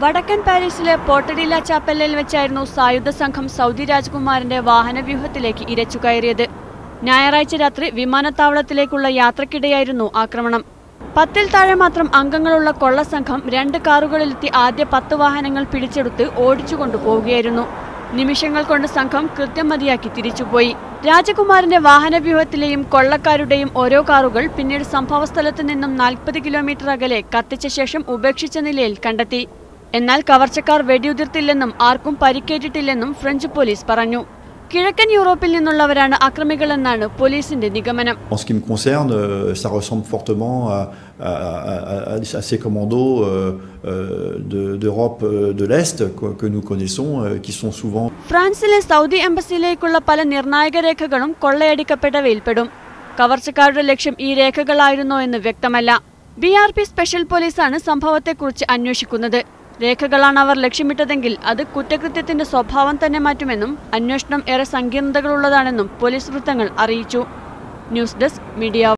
വടക്കൻ പാരീസിലെ പോർട്ടഡില ചാപ്പലിൽ വെച്ചായിരുന്നു സായുധ സംഘം സൗദി രാജകുമാരന്റെ വാഹനവ്യൂഹത്തിലേക്ക് ഇരച്ചുകയറിയത്. ഞായറാഴ്ച രാത്രി വിമാനത്താവളത്തിലേക്കുള്ള യാത്രക്കിടെയായിരുന്നു ആക്രമണം. 10-ൽ താഴെ മാത്രം അംഗങ്ങളുള്ള കൊള്ളസംഘം 2 കാറുകളിലെത്തി ആദ്യ 10 വാഹനങ്ങൾ പിടിച്ചെടുത്ത് ഓടിച്ചുകൊണ്ടുപോവുകയായിരുന്നു. നിമിഷങ്ങൾ കൊണ്ട് സംഘം കൃത്യം മതിയാക്കി തിരിച്ചുപോയി. രാജകുമാരന്റെ വാഹനവ്യൂഹത്തിലെയും കൊള്ളക്കാരുടെയും ഓരോ കാറുകൾ പിന്നീട് സംഭവസ്ഥലത്ത് നിന്നും 40 കിലോമീറ്റർ അകലെ കത്തിച്ച ശേഷം ഉപേക്ഷിച്ച നിലയിൽ കണ്ടെത്തി. എന്നാൽ കവർച്ചക്കാർ വെടിയുതിർത്തില്ലെന്നും ആർക്കും പരിക്കേറ്റിട്ടില്ലെന്നും ഫ്രഞ്ച് പോലീസ് പറഞ്ഞു. കിഴക്കൻ യൂറോപ്പിൽ നിന്നുള്ളവരാണ് അക്രമികളെന്നാണ് പോലീസിന്റെ നിഗമനം. En ce qui me concerne, ça ressemble fortement à ces commandos d'Europe de l'Est que nous connaissons, qui sont souvent. ഫ്രാൻസിലെ സൗദി എംബസിയിലേക്കുള്ള പല നിർണായക രേഖകളും കൊള്ളയടിക്കപ്പെട്ടവയിൽപ്പെടും. കവർച്ചക്കാരുടെ ലക്ഷ്യം ഈ രേഖകളായിരുന്നോ എന്ന് വ്യക്തമല്ല. BRP സ്പെഷ്യൽ പോലീസാണ് സംഭവത്തെക്കുറിച്ച് അന്വേഷിക്കുന്നത്. രേഖകളാണ് അവർ ലക്ഷ്യമിട്ടതെങ്കിൽ അത് കുറ്റകൃത്യത്തിന്റെ സ്വഭാവം തന്നെ മാറ്റുമെന്നും അന്വേഷണം ഏറെ സങ്കീർണതകളുള്ളതാണെന്നും പോലീസ് വൃത്തങ്ങൾ അറിയിച്ചു. News desk media.